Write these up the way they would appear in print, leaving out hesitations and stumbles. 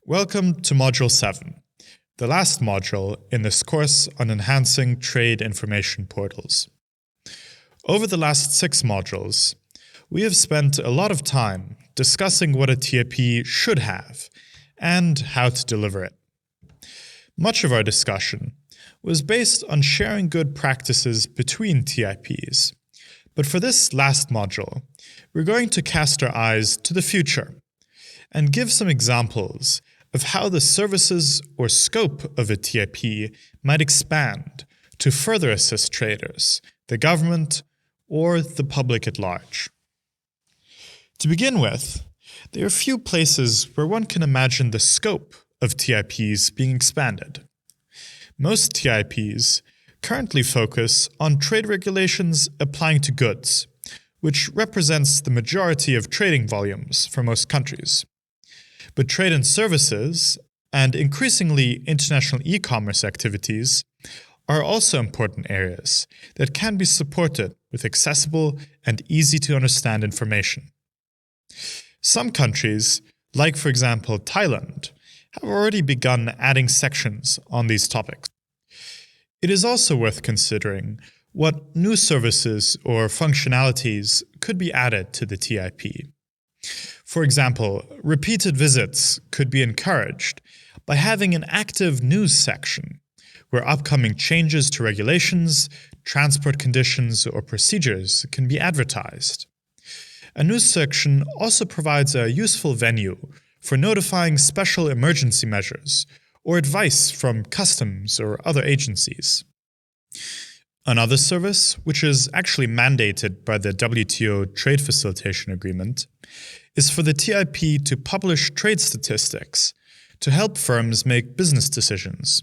Welcome to Module 7, the last module in this course on enhancing trade information portals. Over the last 6 modules, we have spent a lot of time discussing what a TIP should have and how to deliver it. Much of our discussion was based on sharing good practices between TIPs, but for this last module, we're going to cast our eyes to the future and give some examples of how the services or scope of a TIP might expand to further assist traders, the government, or the public at large. To begin with, there are a few places where one can imagine the scope of TIPs being expanded. Most TIPs currently focus on trade regulations applying to goods, which represents the majority of trading volumes for most countries. But trade and services, and increasingly international e-commerce activities, are also important areas that can be supported with accessible and easy-to-understand information. Some countries, like for example Thailand, have already begun adding sections on these topics. It is also worth considering what new services or functionalities could be added to the TIP. For example, repeated visits could be encouraged by having an active news section where upcoming changes to regulations, transport conditions, or procedures can be advertised. A news section also provides a useful venue for notifying special emergency measures or advice from customs or other agencies. Another service, which is actually mandated by the WTO Trade Facilitation Agreement, is for the TIP to publish trade statistics to help firms make business decisions.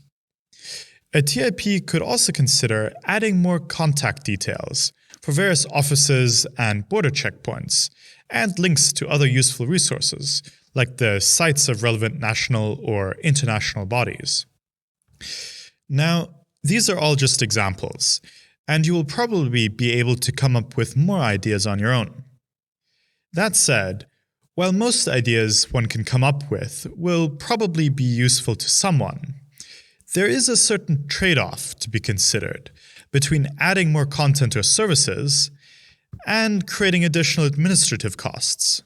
A TIP could also consider adding more contact details for various offices and border checkpoints, and links to other useful resources, like the sites of relevant national or international bodies. Now, these are all just examples, and you will probably be able to come up with more ideas on your own. That said, while most ideas one can come up with will probably be useful to someone, there is a certain trade-off to be considered between adding more content or services and creating additional administrative costs,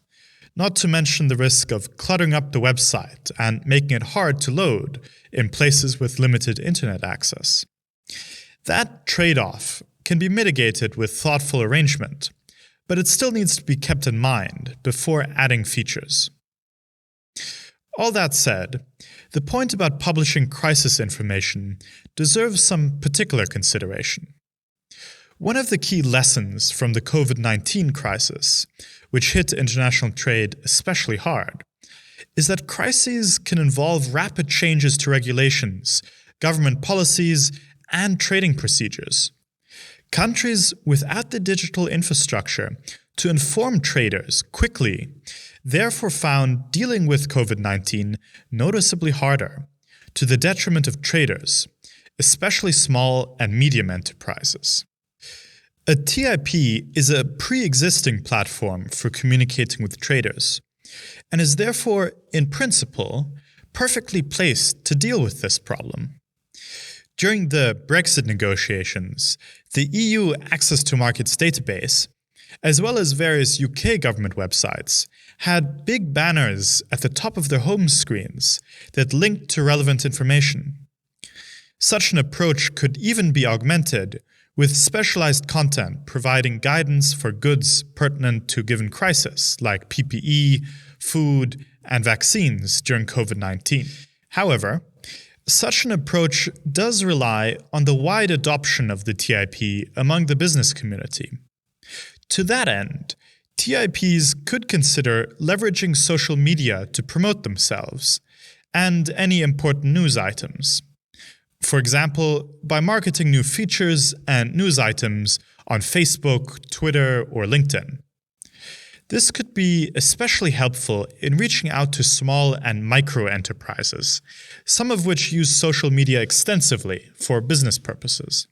not to mention the risk of cluttering up the website and making it hard to load in places with limited internet access. That trade-off can be mitigated with thoughtful arrangement, but it still needs to be kept in mind before adding features. All that said, the point about publishing crisis information deserves some particular consideration. One of the key lessons from the COVID-19 crisis, which hit international trade especially hard, is that crises can involve rapid changes to regulations, government policies, and trading procedures. Countries without the digital infrastructure to inform traders quickly therefore found dealing with COVID-19 noticeably harder, to the detriment of traders, especially small and medium enterprises. A TIP is a pre-existing platform for communicating with traders, and is therefore, in principle, perfectly placed to deal with this problem. During the Brexit negotiations, the EU Access to Markets database, as well as various UK government websites, had big banners at the top of their home screens that linked to relevant information. Such an approach could even be augmented with specialized content providing guidance for goods pertinent to a given crisis, like PPE, food, and vaccines during COVID-19. However, such an approach does rely on the wide adoption of the TIP among the business community. To that end, TIPs could consider leveraging social media to promote themselves and any important news items. For example, by marketing new features and news items on Facebook, Twitter, or LinkedIn. This could be especially helpful in reaching out to small and micro enterprises, some of which use social media extensively for business purposes.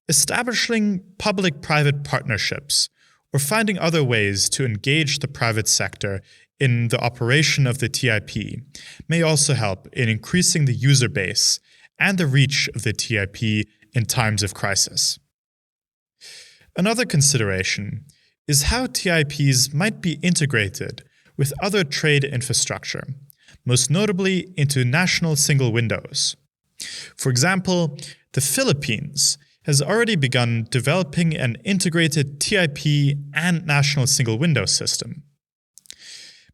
Establishing public-private partnerships or finding other ways to engage the private sector in the operation of the TIP may also help in increasing the user base and the reach of the TIP in times of crisis. Another consideration is how TIPs might be integrated with other trade infrastructure, most notably into national single windows. For example, the Philippines has already begun developing an integrated TIP and national single window system.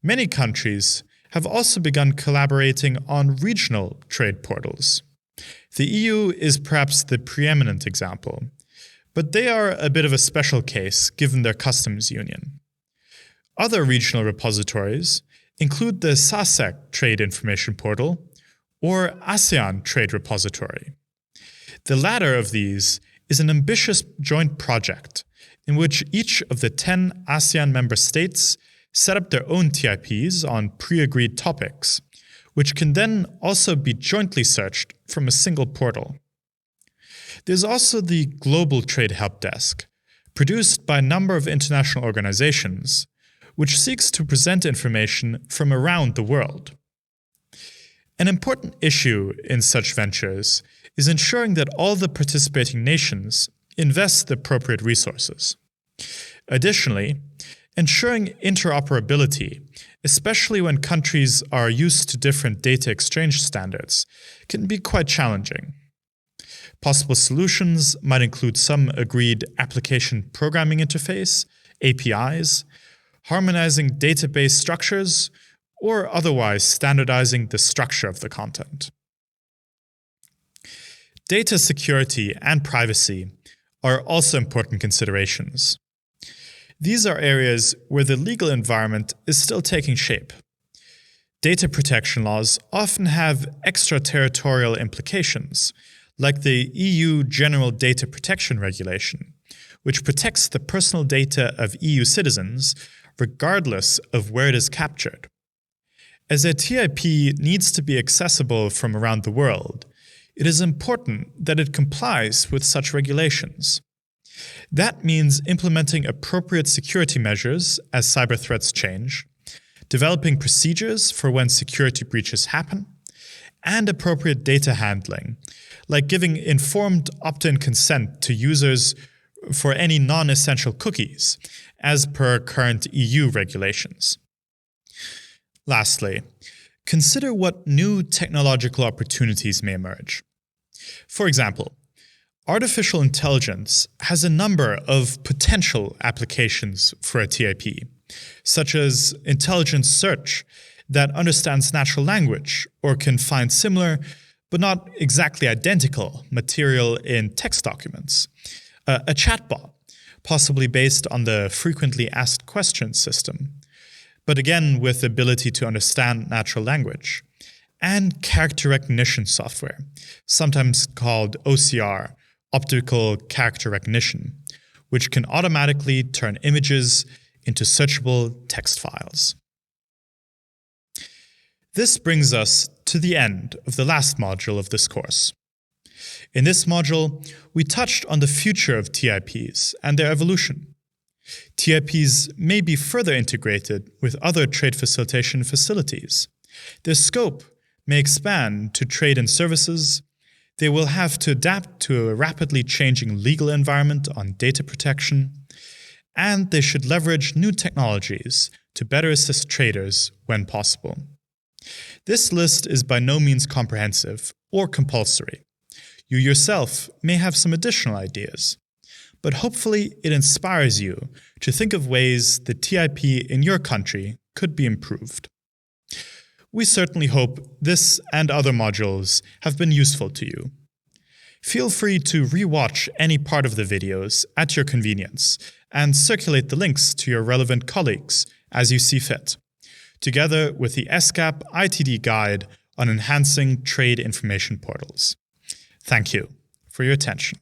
Many countries have also begun collaborating on regional trade portals. The EU is perhaps the preeminent example, but they are a bit of a special case given their customs union. Other regional repositories include the SASEC Trade Information Portal or ASEAN Trade Repository. The latter of these is an ambitious joint project in which each of the 10 ASEAN member states set up their own TIPs on pre-agreed topics, which can then also be jointly searched from a single portal. There's also the Global Trade Help Desk, produced by a number of international organizations, which seeks to present information from around the world. An important issue in such ventures is ensuring that all the participating nations invest the appropriate resources. Additionally, ensuring interoperability, especially when countries are used to different data exchange standards, can be quite challenging. Possible solutions might include some agreed application programming interface, APIs, harmonizing database structures, or otherwise standardizing the structure of the content. Data security and privacy are also important considerations. These are areas where the legal environment is still taking shape. Data protection laws often have extraterritorial implications, like the EU General Data Protection Regulation, which protects the personal data of EU citizens regardless of where it is captured. As a TIP needs to be accessible from around the world, it is important that it complies with such regulations. That means implementing appropriate security measures as cyber threats change, developing procedures for when security breaches happen, and appropriate data handling, like giving informed opt-in consent to users for any non-essential cookies, as per current EU regulations. Lastly, consider what new technological opportunities may emerge. For example, artificial intelligence has a number of potential applications for a TIP, such as intelligent search that understands natural language or can find similar, but not exactly identical, material in text documents. A chatbot, possibly based on the frequently asked questions system, but again with the ability to understand natural language, and character recognition software, sometimes called OCR, optical character recognition, which can automatically turn images into searchable text files. This brings us to the end of the last module of this course. In this module, we touched on the future of TIPs and their evolution. TIPs may be further integrated with other trade facilitation facilities. Their scope may expand to trade and services. They will have to adapt to a rapidly changing legal environment on data protection, and they should leverage new technologies to better assist traders when possible. This list is by no means comprehensive or compulsory. You yourself may have some additional ideas, but hopefully it inspires you to think of ways the TIP in your country could be improved. We certainly hope this and other modules have been useful to you. Feel free to re-watch any part of the videos at your convenience and circulate the links to your relevant colleagues as you see fit, together with the ESCAP ITD guide on enhancing trade information portals. Thank you for your attention.